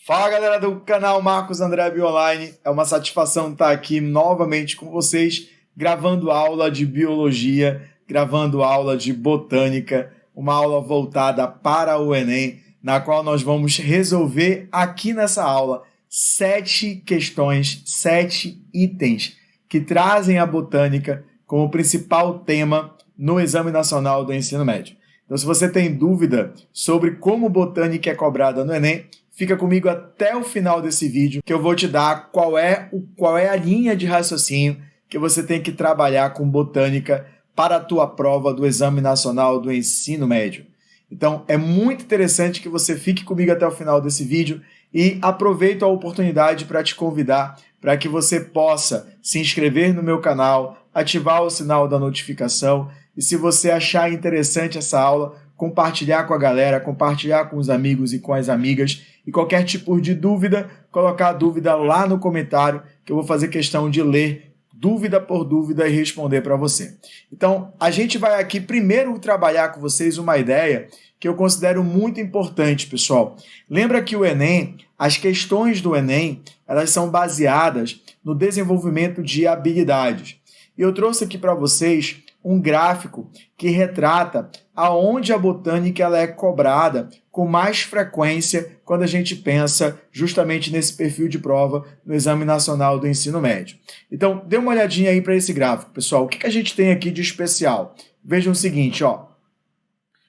Fala galera do canal Marcos André Bioonline, é uma satisfação estar aqui novamente com vocês, gravando aula de biologia, gravando aula de botânica, uma aula voltada para o Enem, na qual nós vamos resolver aqui nessa aula 7 questões, 7 itens que trazem a botânica como principal tema no Exame Nacional do Ensino Médio. Então, se você tem dúvida sobre como botânica é cobrada no Enem, fica comigo até o final desse vídeo que eu vou te dar qual é a linha de raciocínio que você tem que trabalhar com botânica para a tua prova do Exame Nacional do Ensino Médio. Então, é muito interessante que você fique comigo até o final desse vídeo e aproveito a oportunidade para te convidar para que você possa se inscrever no meu canal, ativar o sinal da notificação e, se você achar interessante essa aula, compartilhar com a galera, compartilhar com os amigos e com as amigas. E qualquer tipo de dúvida, colocar a dúvida lá no comentário, que eu vou fazer questão de ler dúvida por dúvida e responder para você. Então, a gente vai aqui primeiro trabalhar com vocês uma ideia que eu considero muito importante, pessoal. Lembra que o Enem, as questões do Enem, elas são baseadas no desenvolvimento de habilidades. E eu trouxe aqui para vocês um gráfico que retrata aonde a botânica ela é cobrada com mais frequência quando a gente pensa justamente nesse perfil de prova no Exame Nacional do Ensino Médio. Então, dê uma olhadinha aí para esse gráfico, pessoal. O que a gente tem aqui de especial? Vejam o seguinte, ó.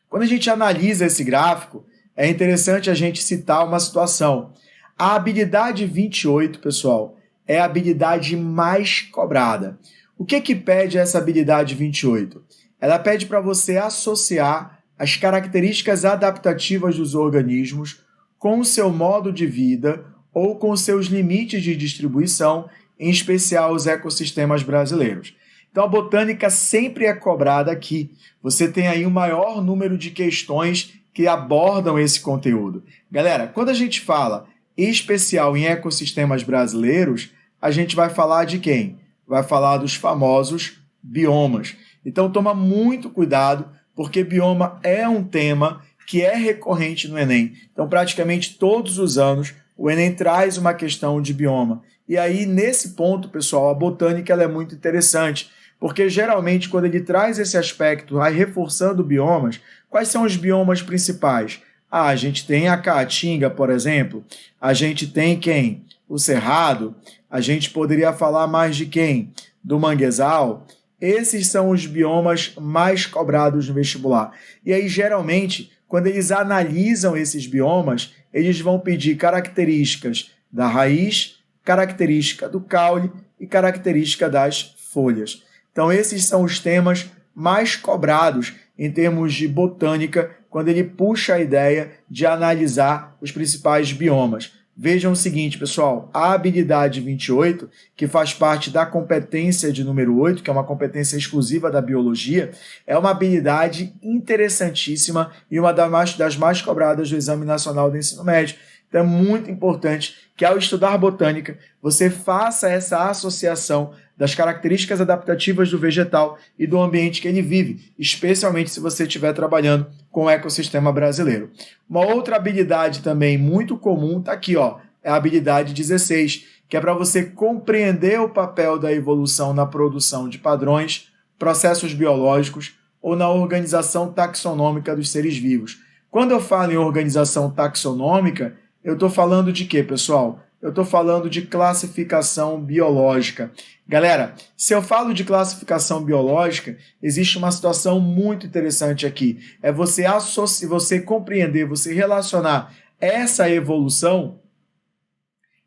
Quando a gente analisa esse gráfico, é interessante a gente citar uma situação. A habilidade 28, pessoal, é a habilidade mais cobrada. O que pede essa habilidade 28? Ela pede para você associar as características adaptativas dos organismos com o seu modo de vida ou com seus limites de distribuição, em especial os ecossistemas brasileiros. Então, a botânica sempre é cobrada aqui. Você tem aí o maior número de questões que abordam esse conteúdo. Galera, quando a gente fala em especial em ecossistemas brasileiros, a gente vai falar de quem? Vai falar dos famosos biomas. Então, toma muito cuidado, porque bioma é um tema que é recorrente no Enem. Então, praticamente todos os anos, o Enem traz uma questão de bioma. E aí, nesse ponto, pessoal, a botânica ela é muito interessante, porque geralmente, quando ele traz esse aspecto, vai reforçando biomas, quais são os biomas principais? A gente tem a Caatinga, por exemplo. A gente tem quem? O Cerrado. A gente poderia falar mais de quem? Do Manguezal. Esses são os biomas mais cobrados no vestibular. E aí, geralmente, quando eles analisam esses biomas, eles vão pedir características da raiz, característica do caule e característica das folhas. Então, esses são os temas mais cobrados em termos de botânica, quando ele puxa a ideia de analisar os principais biomas. Vejam o seguinte, pessoal, a habilidade 28, que faz parte da competência de número 8, que é uma competência exclusiva da biologia, é uma habilidade interessantíssima e uma das mais cobradas do Exame Nacional do Ensino Médio. Então é muito importante que, ao estudar botânica, você faça essa associação das características adaptativas do vegetal e do ambiente que ele vive, especialmente se você estiver trabalhando com o ecossistema brasileiro. Uma outra habilidade também muito comum está aqui, ó, é a habilidade 16, que é para você compreender o papel da evolução na produção de padrões, processos biológicos ou na organização taxonômica dos seres vivos. Quando eu falo em organização taxonômica, eu estou falando de quê, pessoal? Eu estou falando de classificação biológica. Galera, se eu falo de classificação biológica, existe uma situação muito interessante aqui. É você compreender, você relacionar essa evolução,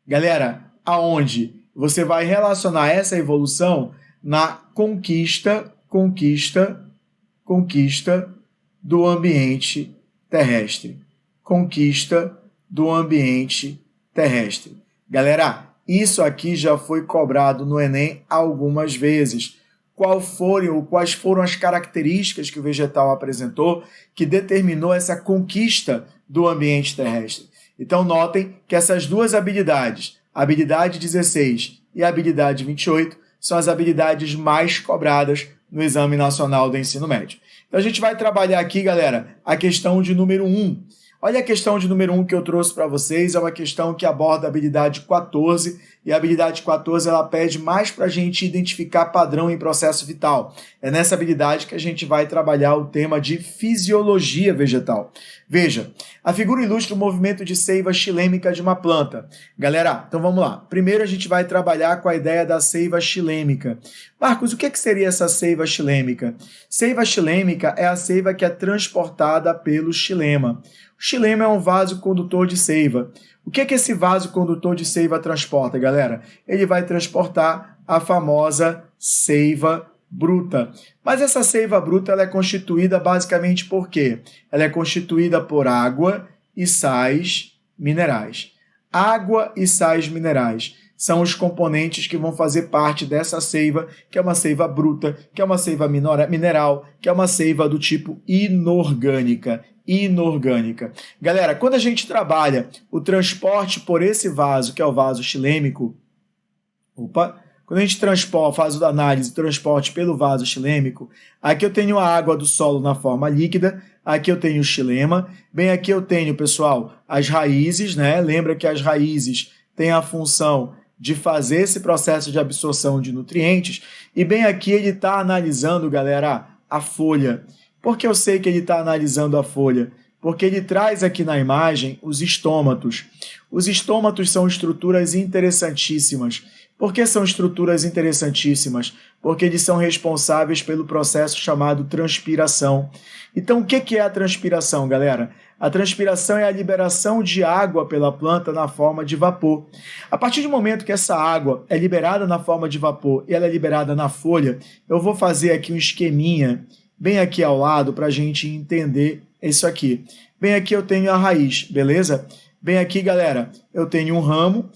galera, aonde você vai relacionar essa evolução na conquista do ambiente terrestre. Conquista do ambiente terrestre. Galera, isso aqui já foi cobrado no Enem algumas vezes. Quais foram as características que o vegetal apresentou que determinou essa conquista do ambiente terrestre? Então, notem que essas duas habilidades, a habilidade 16 e a habilidade 28, são as habilidades mais cobradas no Exame Nacional do Ensino Médio. Então, a gente vai trabalhar aqui, galera, a questão de número 1. Olha a questão de número 1 que eu trouxe para vocês, é uma questão que aborda a habilidade 14, e a habilidade 14 ela pede mais para a gente identificar padrão em processo vital. É nessa habilidade que a gente vai trabalhar o tema de fisiologia vegetal. Veja, a figura ilustra o movimento de seiva xilêmica de uma planta. Galera, então vamos lá. Primeiro a gente vai trabalhar com a ideia da seiva xilêmica. Marcos, o que seria essa seiva xilêmica? Seiva xilêmica é a seiva que é transportada pelo xilema. O xilema é um vaso condutor de seiva. O que esse vaso condutor de seiva transporta, galera? Ele vai transportar a famosa seiva bruta. Mas essa seiva bruta ela é constituída basicamente por quê? Ela é constituída por água e sais minerais. Água e sais minerais são os componentes que vão fazer parte dessa seiva, que é uma seiva bruta, que é uma seiva mineral, que é uma seiva do tipo inorgânica. Galera, quando a gente trabalha o transporte por esse vaso, que é o vaso xilêmico, quando a gente faz a análise do transporte pelo vaso xilêmico, aqui eu tenho a água do solo na forma líquida, aqui eu tenho o xilema, bem aqui eu tenho, pessoal, as raízes, né? Lembra que as raízes têm a função de fazer esse processo de absorção de nutrientes, e bem aqui ele está analisando, galera, a folha. Por que eu sei que ele está analisando a folha? Porque ele traz aqui na imagem os estômatos. Os estômatos são estruturas interessantíssimas. Por que são estruturas interessantíssimas? Porque eles são responsáveis pelo processo chamado transpiração. Então, o que é a transpiração, galera? A transpiração é a liberação de água pela planta na forma de vapor. A partir do momento que essa água é liberada na forma de vapor e ela é liberada na folha, eu vou fazer aqui um esqueminha bem aqui ao lado para a gente entender isso aqui. Bem aqui eu tenho a raiz, beleza? Bem aqui, galera, eu tenho um ramo,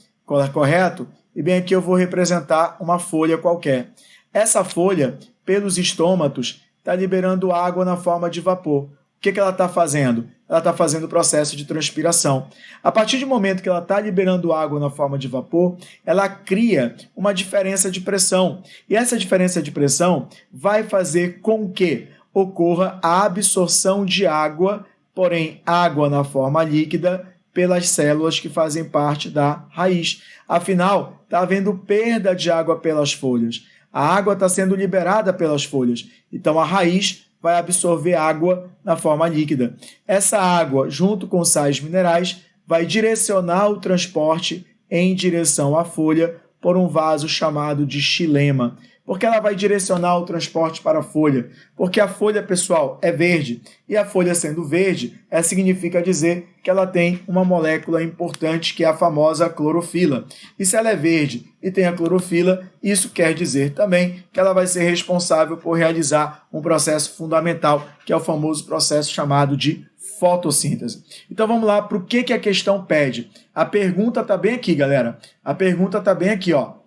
correto? E bem aqui eu vou representar uma folha qualquer. Essa folha, pelos estômatos, está liberando água na forma de vapor. O que ela está fazendo? Ela está fazendo o processo de transpiração. A partir do momento que ela está liberando água na forma de vapor, ela cria uma diferença de pressão. E essa diferença de pressão vai fazer com que ocorra a absorção de água, porém água na forma líquida, pelas células que fazem parte da raiz. Afinal, está havendo perda de água pelas folhas. A água está sendo liberada pelas folhas. Então, a raiz vai absorver água na forma líquida. Essa água, junto com sais minerais, vai direcionar o transporte em direção à folha por um vaso chamado de xilema. Por que ela vai direcionar o transporte para a folha? Porque a folha, pessoal, é verde. E a folha sendo verde, significa dizer que ela tem uma molécula importante, que é a famosa clorofila. E se ela é verde e tem a clorofila, isso quer dizer também que ela vai ser responsável por realizar um processo fundamental, que é o famoso processo chamado de fotossíntese. Então vamos lá para o que a questão pede. A pergunta está bem aqui, galera. A pergunta está bem aqui, ó.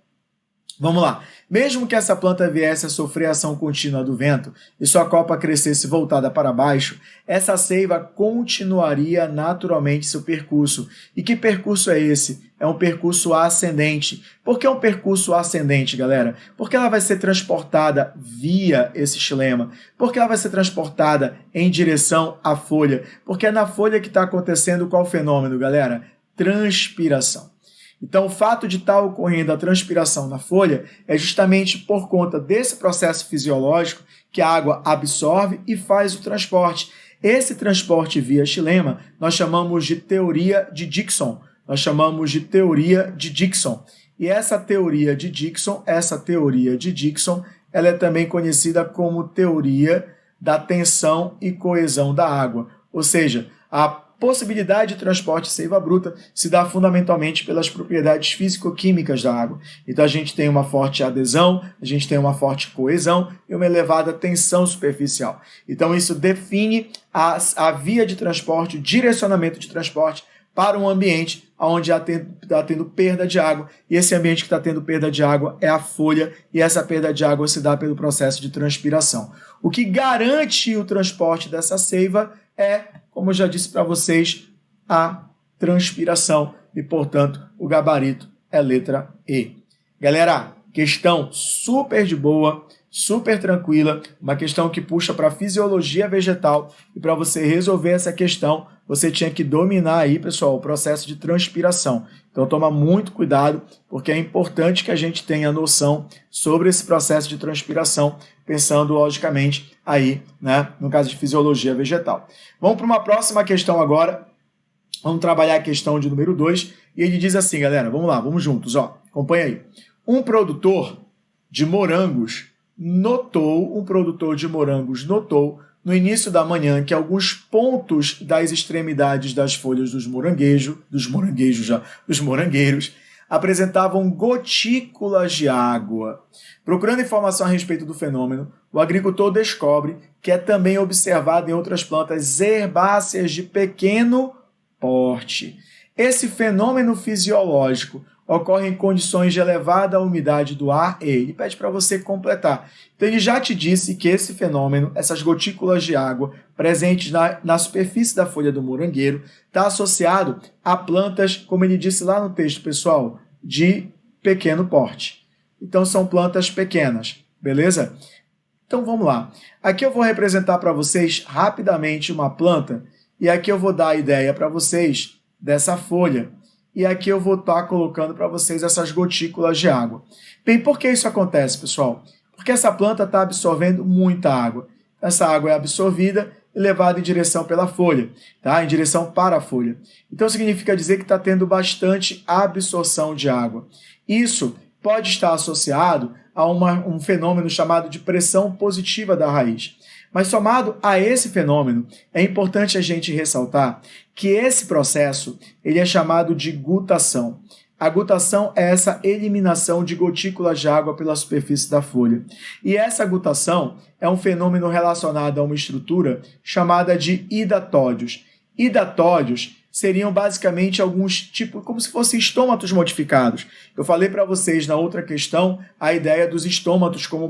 Vamos lá. Mesmo que essa planta viesse a sofrer a ação contínua do vento e sua copa crescesse voltada para baixo, essa seiva continuaria naturalmente seu percurso. E que percurso é esse? É um percurso ascendente. Por que é um percurso ascendente, galera? Porque ela vai ser transportada via esse xilema. Porque ela vai ser transportada em direção à folha. Porque é na folha que está acontecendo qual fenômeno, galera? Transpiração. Então, o fato de estar ocorrendo a transpiração na folha é justamente por conta desse processo fisiológico que a água absorve e faz o transporte. Esse transporte via xilema nós chamamos de teoria de Dickson. E essa teoria de Dickson, ela é também conhecida como teoria da tensão e coesão da água. Ou seja, a possibilidade de transporte seiva bruta se dá fundamentalmente pelas propriedades físico-químicas da água. Então a gente tem uma forte adesão, a gente tem uma forte coesão e uma elevada tensão superficial. Então isso define a via de transporte, o direcionamento de transporte para um ambiente onde está tendo perda de água, e esse ambiente que está tendo perda de água é a folha, e essa perda de água se dá pelo processo de transpiração. O que garante o transporte dessa seiva é, como eu já disse para vocês, a transpiração, e, portanto, o gabarito é letra E. Galera, questão super de boa, super tranquila, uma questão que puxa para a fisiologia vegetal, e para você resolver essa questão, você tinha que dominar aí, pessoal, o processo de transpiração. Então toma muito cuidado, porque é importante que a gente tenha noção sobre esse processo de transpiração, pensando logicamente aí, né, no caso de fisiologia vegetal. Vamos para uma próxima questão agora. Vamos trabalhar a questão de número 2, e ele diz assim, galera, vamos lá, vamos juntos, ó, acompanha aí. Um produtor de morangos notou no início da manhã que alguns pontos das extremidades das folhas dos morangueiros apresentavam gotículas de água. Procurando informação a respeito do fenômeno, o agricultor descobre que é também observado em outras plantas herbáceas de pequeno porte. Esse fenômeno fisiológico ocorre em condições de elevada umidade do ar e ele pede para você completar. Então ele já te disse que esse fenômeno, essas gotículas de água presentes na superfície da folha do morangueiro, está associado a plantas, como ele disse lá no texto, pessoal, de pequeno porte. Então são plantas pequenas, beleza? Então vamos lá. Aqui eu vou representar para vocês rapidamente uma planta e aqui eu vou dar a ideia para vocês dessa folha. E aqui eu vou estar colocando para vocês essas gotículas de água. Bem, por que isso acontece, pessoal? Porque essa planta está absorvendo muita água. Essa água é absorvida e levada em direção pela folha, tá? Em direção para a folha. Então significa dizer que está tendo bastante absorção de água. Isso pode estar associado a um fenômeno chamado de pressão positiva da raiz. Mas somado a esse fenômeno, é importante a gente ressaltar que esse processo ele é chamado de gutação. A gutação é essa eliminação de gotículas de água pela superfície da folha. E essa gutação é um fenômeno relacionado a uma estrutura chamada de hidatódios. Hidatódios seriam basicamente alguns tipos, como se fossem estômatos modificados. Eu falei para vocês na outra questão a ideia dos estômatos como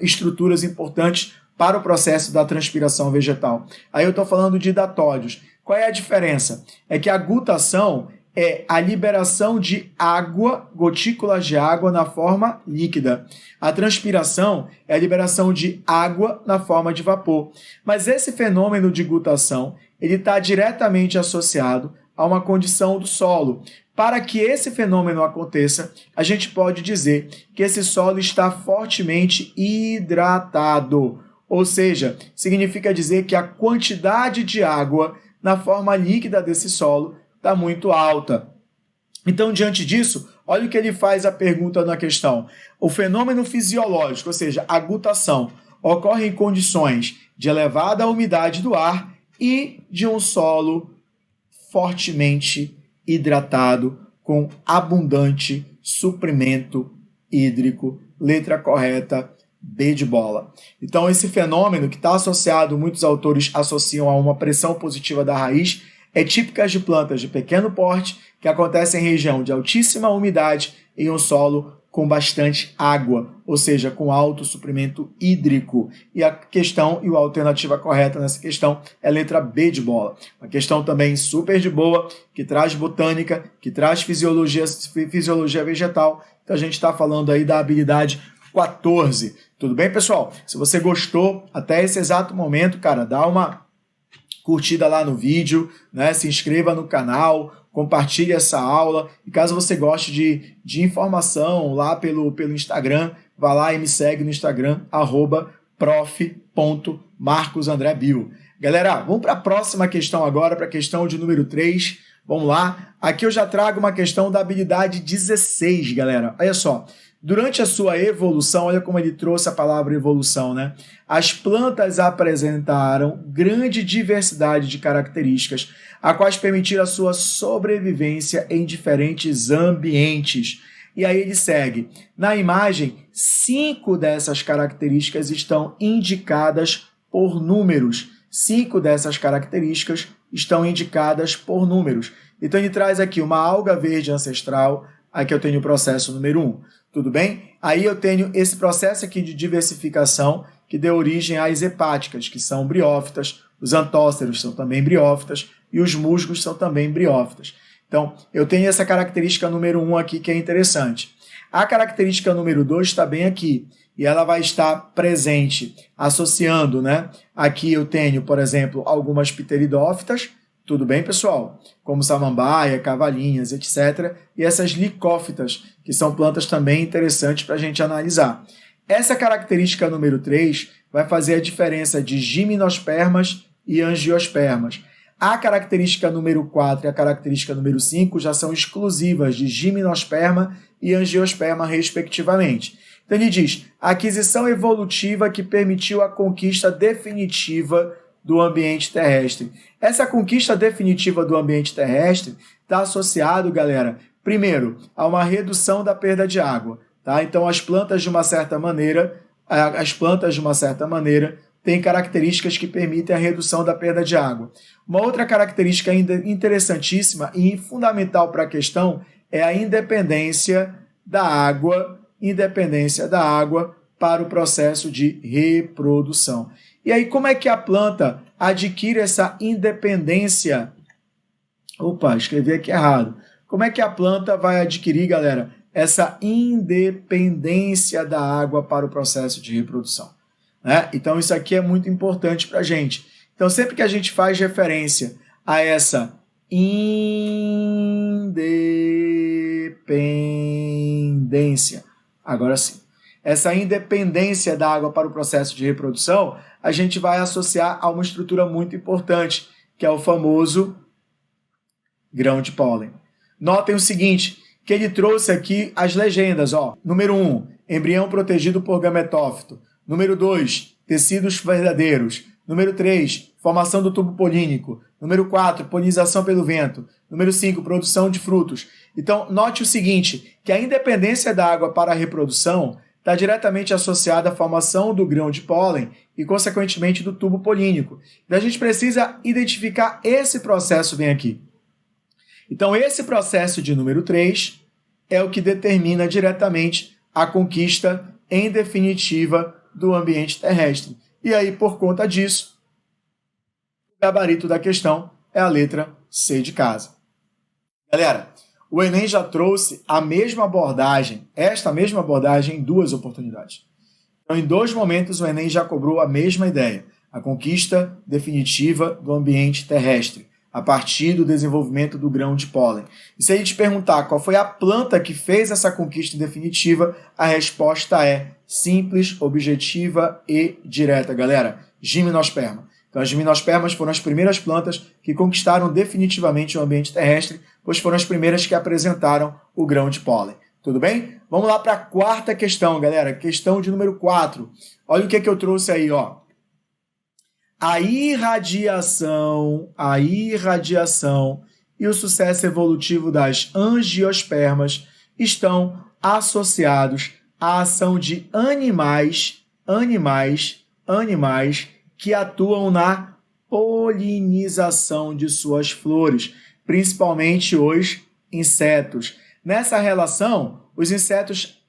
estruturas importantes para o processo da transpiração vegetal. Aí eu estou falando de hidatódios. Qual é a diferença? É que a gutação é a liberação de água, gotículas de água na forma líquida. A transpiração é a liberação de água na forma de vapor. Mas esse fenômeno de gutação ele está diretamente associado a uma condição do solo. Para que esse fenômeno aconteça, a gente pode dizer que esse solo está fortemente hidratado. Ou seja, significa dizer que a quantidade de água na forma líquida desse solo está muito alta. Então, diante disso, olha o que ele faz a pergunta na questão. O fenômeno fisiológico, ou seja, a gutação, ocorre em condições de elevada umidade do ar e de um solo fortemente hidratado, com abundante suprimento hídrico. Letra correta, B de bola. Então, esse fenômeno que está associado, muitos autores associam a uma pressão positiva da raiz, é típica de plantas de pequeno porte, que acontece em região de altíssima umidade em um solo com bastante água, ou seja, com alto suprimento hídrico. E a questão e a alternativa correta nessa questão é a letra B de bola. Uma questão também super de boa, que traz botânica, que traz fisiologia vegetal. Então a gente está falando aí da habilidade 14. Tudo bem, pessoal? Se você gostou até esse exato momento, cara, dá uma curtida lá no vídeo, né? Se inscreva no canal, compartilhe essa aula. E caso você goste de informação lá pelo Instagram, vá lá e me segue no Instagram, @prof.marcosandrebio. Galera, vamos para a próxima questão agora, para a questão de número 3. Vamos lá. Aqui eu já trago uma questão da habilidade 16, galera. Olha só. Durante a sua evolução, olha como ele trouxe a palavra evolução, né? As plantas apresentaram grande diversidade de características, a quais permitiram a sua sobrevivência em diferentes ambientes. E aí ele segue. Na imagem, 5 dessas características estão indicadas por números. 5 dessas características estão indicadas por números. Então ele traz aqui uma alga verde ancestral. Aqui eu tenho o processo número 1. Tudo bem? Aí eu tenho esse processo aqui de diversificação que deu origem às hepáticas, que são briófitas, os antóceros são também briófitas e os musgos são também briófitas. Então, eu tenho essa característica número 1 aqui que é interessante. A característica número 2 está bem aqui e ela vai estar presente associando, né? Aqui eu tenho, por exemplo, algumas pteridófitas, Tudo bem, pessoal? Como samambaia, cavalinhas, etc. E essas licófitas, que são plantas também interessantes para a gente analisar. Essa característica número 3 vai fazer a diferença de gimnospermas e angiospermas. A característica número 4 e a característica número 5 já são exclusivas de gimnosperma e angiosperma, respectivamente. Então ele diz, a aquisição evolutiva que permitiu a conquista definitiva do ambiente terrestre. Essa conquista definitiva do ambiente terrestre está associado, galera, primeiro, a uma redução da perda de água. Tá? Então as plantas, de uma certa maneira, têm características que permitem a redução da perda de água. Uma outra característica ainda interessantíssima e fundamental para a questão é a independência da água para o processo de reprodução. E aí, como é que a planta adquire essa independência? Opa, escrevi aqui errado. Como é que a planta vai adquirir, galera, essa independência da água para o processo de reprodução? Né? Então, isso aqui é muito importante para a gente. Então, sempre que a gente faz referência a essa independência, agora sim, essa independência da água para o processo de reprodução, a gente vai associar a uma estrutura muito importante, que é o famoso grão de pólen. Notem o seguinte, que ele trouxe aqui as legendas. Ó. Número 1, embrião protegido por gametófito. Número 2, tecidos verdadeiros. Número 3, formação do tubo polínico. Número 4, polinização pelo vento. Número 5, produção de frutos. Então, note o seguinte, que a independência da água para a reprodução está diretamente associada à formação do grão de pólen e, consequentemente, do tubo polínico. Então, a gente precisa identificar esse processo bem aqui. Então, esse processo de número 3 é o que determina diretamente a conquista, em definitiva, do ambiente terrestre. E aí, por conta disso, o gabarito da questão é a letra C de casa. Galera, o Enem já trouxe a mesma abordagem, esta mesma abordagem, em 2 oportunidades. Então, em 2 momentos, o Enem já cobrou a mesma ideia, a conquista definitiva do ambiente terrestre, a partir do desenvolvimento do grão de pólen. E se a gente perguntar qual foi a planta que fez essa conquista definitiva, a resposta é simples, objetiva e direta, galera. Gimnosperma. Então, as gimnospermas foram as primeiras plantas que conquistaram definitivamente o ambiente terrestre, pois foram as primeiras que apresentaram o grão de pólen. Tudo bem? Vamos lá para a 4ª questão, galera. Questão de número 4. Olha o que eu trouxe aí, ó. A irradiação e o sucesso evolutivo das angiospermas estão associados à ação de animais que atuam na polinização de suas flores, principalmente os insetos. Nessa relação, os insetos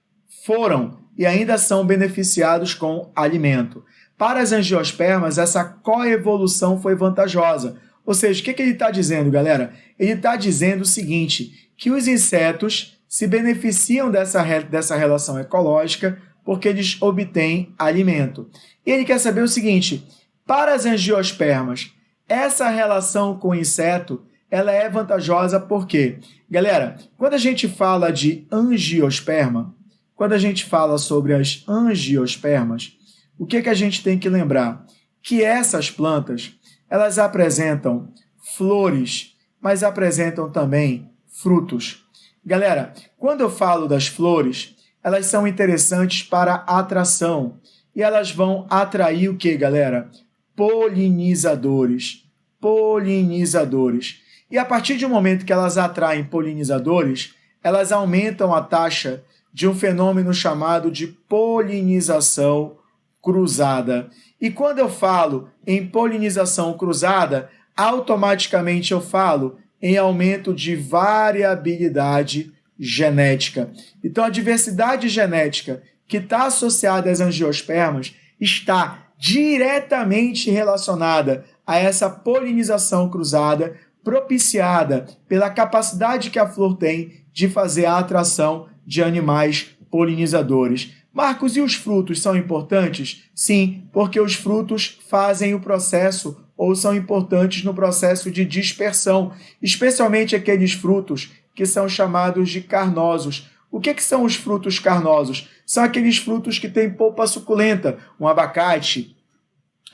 foram e ainda são beneficiados com alimento. Para as angiospermas, essa coevolução foi vantajosa. Ou seja, o que ele está dizendo, galera? Ele está dizendo o seguinte, que os insetos se beneficiam dessa relação ecológica porque eles obtêm alimento. E ele quer saber o seguinte, para as angiospermas, essa relação com o inseto, ela é vantajosa porque, galera, quando a gente fala de angiosperma, quando a gente fala sobre as angiospermas, o que a gente tem que lembrar? Que essas plantas, elas apresentam flores, mas apresentam também frutos. Galera, quando eu falo das flores, elas são interessantes para atração. E elas vão atrair o que, galera? Polinizadores. Polinizadores. E a partir do momento que elas atraem polinizadores, elas aumentam a taxa de um fenômeno chamado de polinização cruzada. E quando eu falo em polinização cruzada, automaticamente eu falo em aumento de variabilidade genética. Então, a diversidade genética que está associada às angiospermas está diretamente relacionada a essa polinização cruzada, propiciada pela capacidade que a flor tem de fazer a atração de animais polinizadores. Marcos, e os frutos são importantes? Sim, porque os frutos fazem o processo ou são importantes no processo de dispersão, especialmente aqueles frutos que são chamados de carnosos. O que são os frutos carnosos? São aqueles frutos que têm polpa suculenta, um abacate,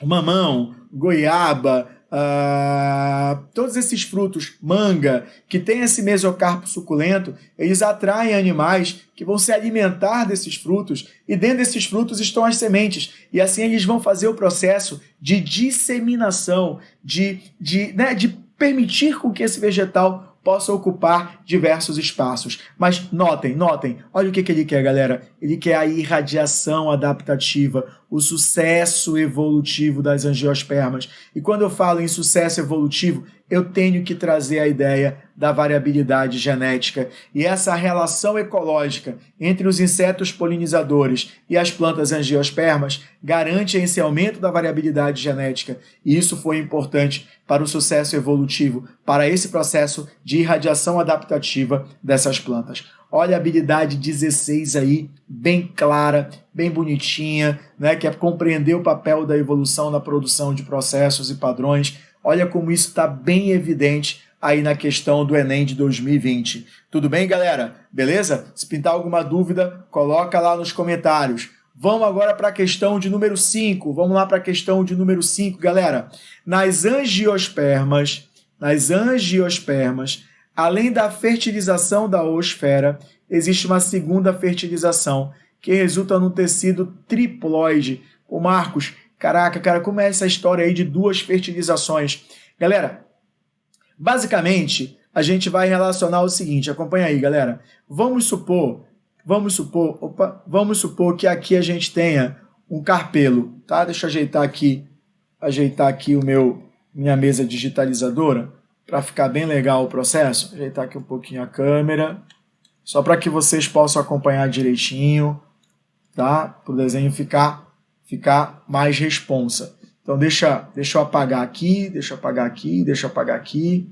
um mamão, goiaba, todos esses frutos, manga, que tem esse mesocarpo suculento, eles atraem animais que vão se alimentar desses frutos, e dentro desses frutos estão as sementes, e assim eles vão fazer o processo de disseminação, de permitir com que esse vegetal possa ocupar diversos espaços. Mas notem, olha o que ele quer, galera. Ele quer a irradiação adaptativa, o sucesso evolutivo das angiospermas. E quando eu falo em sucesso evolutivo, eu tenho que trazer a ideia da variabilidade genética. E essa relação ecológica entre os insetos polinizadores e as plantas angiospermas garante esse aumento da variabilidade genética. E isso foi importante para o sucesso evolutivo, para esse processo de irradiação adaptativa dessas plantas. Olha a habilidade 16 aí, bem clara, bem bonitinha, né, que é compreender o papel da evolução na produção de processos e padrões. Olha como isso está bem evidente aí na questão do Enem de 2020. Tudo bem, galera? Beleza? Se pintar alguma dúvida, coloca lá nos comentários. Vamos agora para a questão de número 5. Vamos lá para a questão de número 5, galera. Nas angiospermas, além da fertilização da oosfera, existe uma segunda fertilização, que resulta num tecido triploide. Ô Marcos, caraca, cara, como é essa história aí de duas fertilizações? Galera, basicamente, a gente vai relacionar o seguinte, acompanha aí, galera. Vamos supor que aqui a gente tenha um carpelo, tá? Deixa eu ajeitar aqui minha mesa digitalizadora, para ficar bem legal o processo. Ajeitar aqui um pouquinho a câmera, só para que vocês possam acompanhar direitinho, tá? Para o desenho ficar mais responsa. Então deixa eu apagar aqui, deixa eu apagar aqui.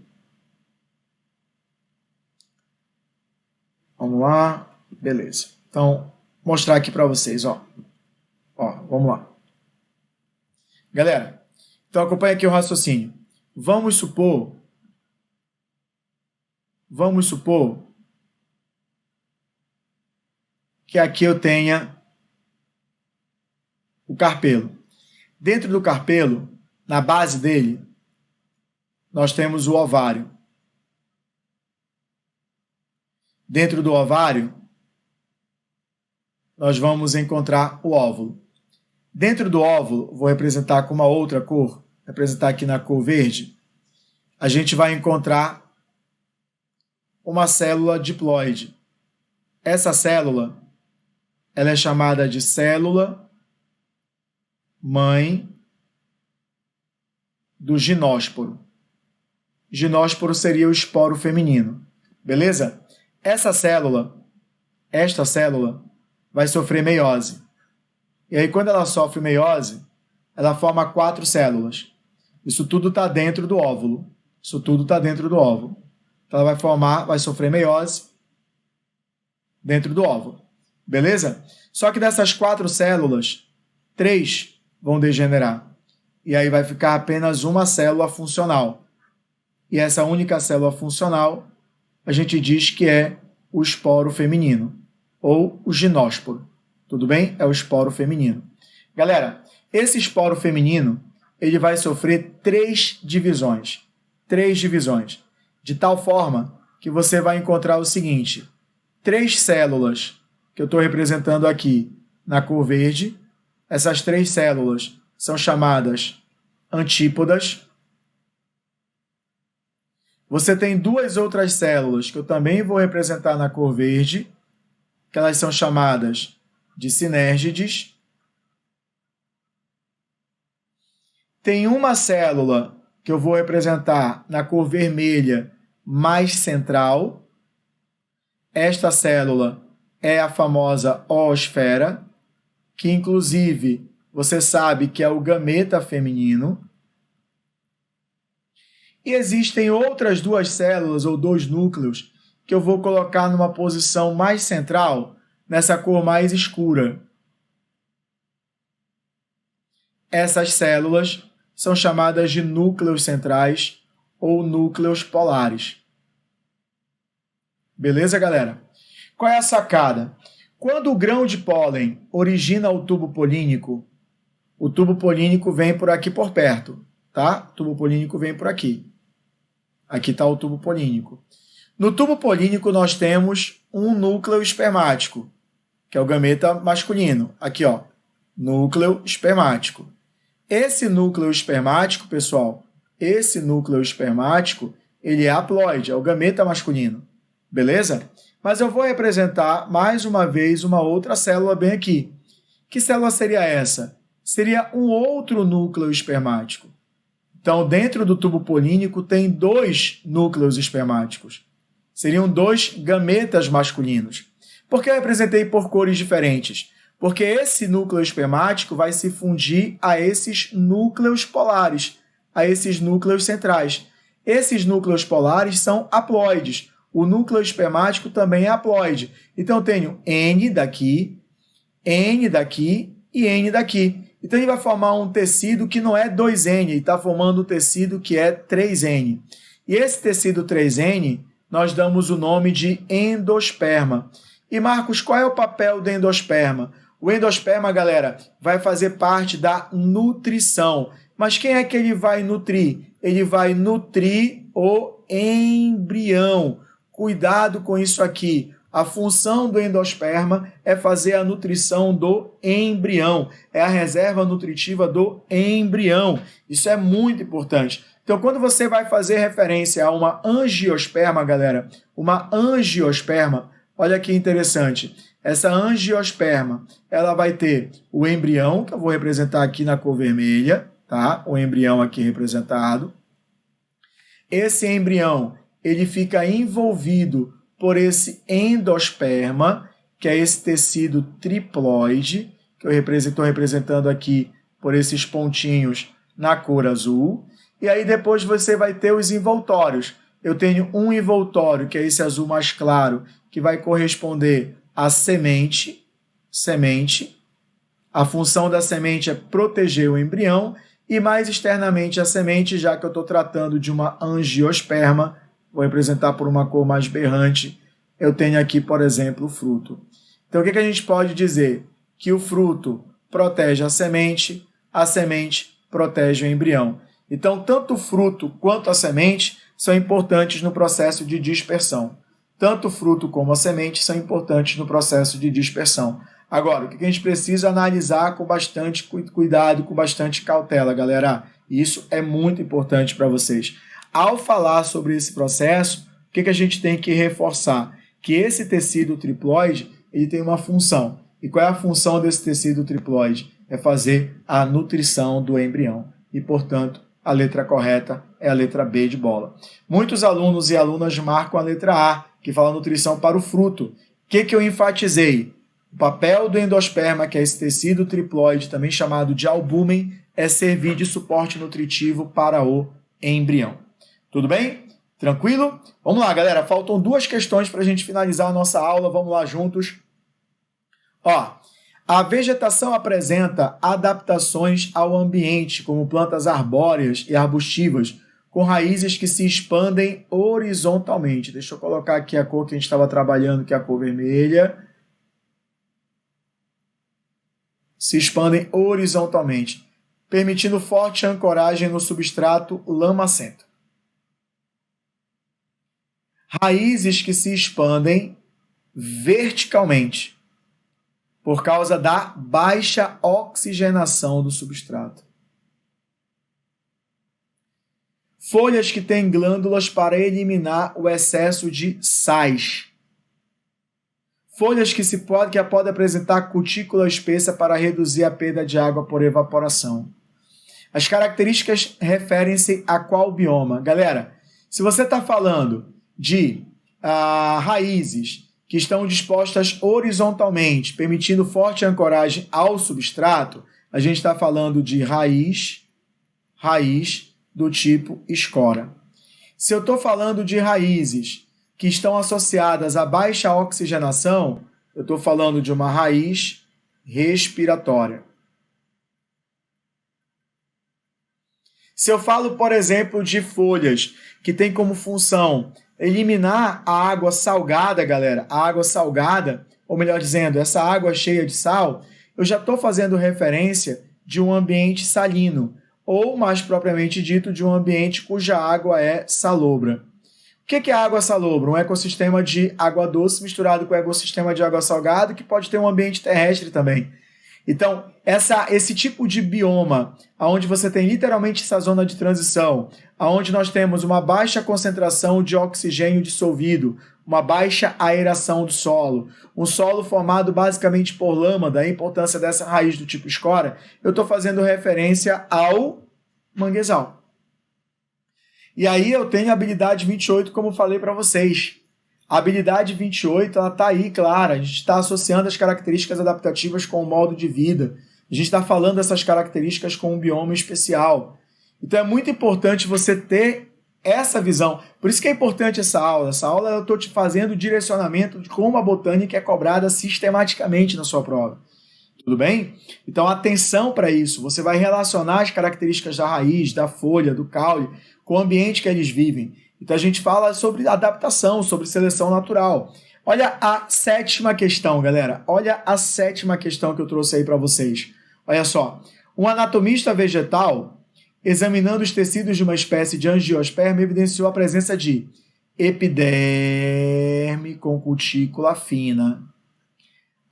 Vamos lá. Beleza. Então, vou mostrar aqui para vocês, ó. Vamos lá. Galera, então acompanha aqui o raciocínio. Vamos supor que aqui eu tenha o carpelo. Dentro do carpelo, na base dele, nós temos o ovário. Dentro do ovário, nós vamos encontrar o óvulo. Dentro do óvulo, vou representar com uma outra cor, representar aqui na cor verde, a gente vai encontrar uma célula diploide. Essa célula, ela é chamada de célula mãe do ginósporo. Ginósporo seria o esporo feminino. Beleza? Esta célula, vai sofrer meiose. E aí, quando ela sofre meiose, ela forma 4 células. Isso tudo está dentro do óvulo. Então, ela vai sofrer meiose dentro do óvulo. Beleza? Só que dessas 4 células, 3 vão degenerar. E aí vai ficar apenas uma célula funcional. E essa única célula funcional, a gente diz que é o esporo feminino, ou o ginósporo. Tudo bem? É o esporo feminino. Galera, esse esporo feminino, ele vai sofrer 3 divisões. 3 divisões. De tal forma que você vai encontrar o seguinte: 3 células que eu estou representando aqui na cor verde. Essas 3 células são chamadas antípodas. Você tem 2 outras células que eu também vou representar na cor verde, que elas são chamadas de sinérgides. Tem uma célula que eu vou representar na cor vermelha mais central. Esta célula é a famosa oosfera, que inclusive você sabe que é o gameta feminino. E existem outras 2 células ou 2 núcleos que eu vou colocar numa posição mais central, nessa cor mais escura. Essas células são chamadas de núcleos centrais ou núcleos polares. Beleza, galera? Qual é a sacada? Quando o grão de pólen origina o tubo polínico, o tubo polínico vem por aqui por perto, tá? O tubo polínico vem por aqui. Aqui está o tubo polínico. No tubo polínico nós temos um núcleo espermático, que é o gameta masculino. Aqui, ó, núcleo espermático. Esse núcleo espermático, pessoal, ele é haploide, é o gameta masculino. Beleza? Mas eu vou representar mais uma vez uma outra célula bem aqui. Que célula seria essa? Seria um outro núcleo espermático. Então, dentro do tubo polínico tem 2 núcleos espermáticos. Seriam 2 gametas masculinos. Por que eu representei por cores diferentes? Porque esse núcleo espermático vai se fundir a esses núcleos polares, a esses núcleos centrais. Esses núcleos polares são haploides. O núcleo espermático também é haploide. Então, eu tenho N daqui e N daqui. Então, ele vai formar um tecido que não é 2N, ele está formando um tecido que é 3N. E esse tecido 3N, nós damos o nome de endosperma. E, Marcos, qual é o papel do endosperma? O endosperma, galera, vai fazer parte da nutrição. Mas quem é que ele vai nutrir? Ele vai nutrir o embrião. Cuidado com isso aqui. A função do endosperma é fazer a nutrição do embrião. É a reserva nutritiva do embrião. Isso é muito importante. Então, quando você vai fazer referência a uma angiosperma, galera, uma angiosperma, olha que interessante. Essa angiosperma, ela vai ter o embrião, que eu vou representar aqui na cor vermelha, tá? O embrião aqui representado. Esse embrião, ele fica envolvido por esse endosperma, que é esse tecido triploide, que eu estou representando aqui por esses pontinhos na cor azul. E aí depois você vai ter os envoltórios. Eu tenho um envoltório, que é esse azul mais claro, que vai corresponder à semente. A função da semente é proteger o embrião. E mais externamente a semente, já que eu estou tratando de uma angiosperma, vou representar por uma cor mais berrante, eu tenho aqui, por exemplo, o fruto. Então, o que a gente pode dizer? Que o fruto protege a semente protege o embrião. Então, tanto o fruto quanto a semente são importantes no processo de dispersão. Tanto o fruto como a semente são importantes no processo de dispersão. Agora, o que a gente precisa analisar com bastante cuidado, com bastante cautela, galera? Isso é muito importante para vocês. Ao falar sobre esse processo, o que a gente tem que reforçar? Que esse tecido triploide, ele tem uma função. E qual é a função desse tecido triploide? É fazer a nutrição do embrião. E, portanto, a letra correta é a letra B de bola. Muitos alunos e alunas marcam a letra A, que fala nutrição para o fruto. O que eu enfatizei? O papel do endosperma, que é esse tecido triploide, também chamado de albúmen, é servir de suporte nutritivo para o embrião. Tudo bem? Tranquilo? Vamos lá, galera. Faltam 2 questões para a gente finalizar a nossa aula. Vamos lá juntos. Ó, a vegetação apresenta adaptações ao ambiente, como plantas arbóreas e arbustivas, com raízes que se expandem horizontalmente. Deixa eu colocar aqui a cor que a gente estava trabalhando, que é a cor vermelha. Se expandem horizontalmente, permitindo forte ancoragem no substrato lamacento. Raízes que se expandem verticalmente, por causa da baixa oxigenação do substrato. Folhas que têm glândulas para eliminar o excesso de sais. Folhas que podem apresentar cutícula espessa para reduzir a perda de água por evaporação. As características referem-se a qual bioma? Galera, se você está falando de raízes que estão dispostas horizontalmente, permitindo forte ancoragem ao substrato, a gente está falando de raiz do tipo escora. Se eu estou falando de raízes que estão associadas a baixa oxigenação, eu estou falando de uma raiz respiratória. Se eu falo, por exemplo, de folhas, que tem como função eliminar a água salgada, galera, a água salgada, ou melhor dizendo, essa água cheia de sal, eu já estou fazendo referência de um ambiente salino, ou mais propriamente dito, de um ambiente cuja água é salobra. O que é água salobra? Um ecossistema de água doce misturado com um ecossistema de água salgada, que pode ter um ambiente terrestre também. Então, esse tipo de bioma, onde você tem literalmente essa zona de transição, onde nós temos uma baixa concentração de oxigênio dissolvido, uma baixa aeração do solo, um solo formado basicamente por lama, da importância dessa raiz do tipo escora, eu estou fazendo referência ao manguezal. E aí eu tenho a habilidade 28, como falei para vocês. A habilidade 28 está aí, clara. A gente está associando as características adaptativas com o modo de vida. A gente está falando dessas características com um bioma especial. Então é muito importante você ter essa visão. Por isso que é importante essa aula. Essa aula eu estou te fazendo o direcionamento de como a botânica é cobrada sistematicamente na sua prova. Tudo bem? Então atenção para isso. Você vai relacionar as características da raiz, da folha, do caule, com o ambiente que eles vivem. Então a gente fala sobre adaptação, sobre seleção natural. Olha a sétima questão, galera. Olha a sétima questão que eu trouxe aí para vocês. Olha só. Um anatomista vegetal, examinando os tecidos de uma espécie de angiosperma, evidenciou a presença de epiderme com cutícula fina,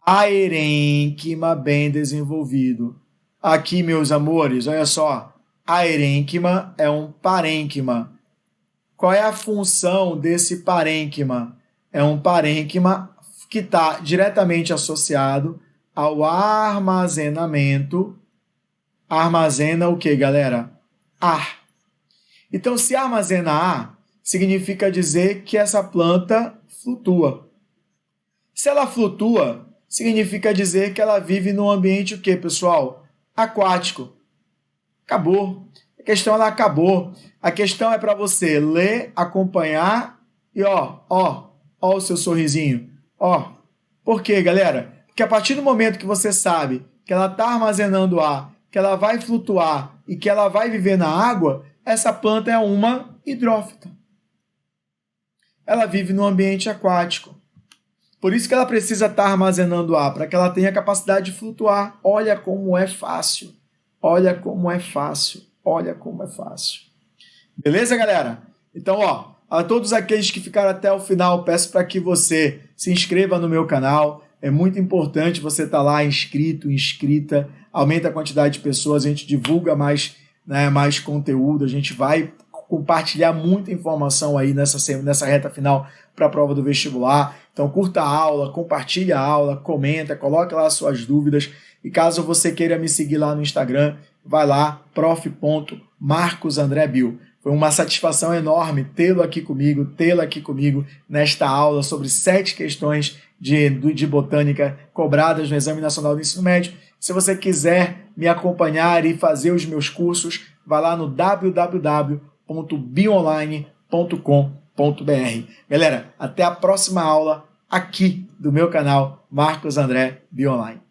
aerênquima bem desenvolvido. Aqui, meus amores, olha só. Aerênquima é um parênquima. Qual é a função desse parênquima? É um parênquima que está diretamente associado ao armazenamento. Armazena o que, galera? Ar. Então, se armazena ar, significa dizer que essa planta flutua. Se ela flutua, significa dizer que ela vive num ambiente o que, pessoal? Aquático. Acabou. A questão ela acabou. A questão é para você ler, acompanhar e ó o seu sorrisinho. Ó. Por quê, galera? Porque a partir do momento que você sabe que ela está armazenando ar, que ela vai flutuar e que ela vai viver na água, essa planta é uma hidrófita. Ela vive no ambiente aquático. Por isso que ela precisa estar armazenando ar, para que ela tenha a capacidade de flutuar. Olha como é fácil. Olha como é fácil. Olha como é fácil. Beleza, galera? Então, ó, a todos aqueles que ficaram até o final, peço para que você se inscreva no meu canal. É muito importante você estar lá inscrito, inscrita. Aumenta a quantidade de pessoas, a gente divulga mais, né, mais conteúdo. A gente vai compartilhar muita informação aí nessa reta final para a prova do vestibular. Então, curta a aula, compartilhe a aula, comenta, coloque lá as suas dúvidas. E caso você queira me seguir lá no Instagram, vai lá, prof.marcosandrebil. Foi uma satisfação enorme tê-lo aqui comigo nesta aula sobre 7 questões de botânica cobradas no Exame Nacional do Ensino Médio. Se você quiser me acompanhar e fazer os meus cursos, vai lá no www.bionline.com.br. Galera, até a próxima aula aqui do meu canal Marcos André Bionline.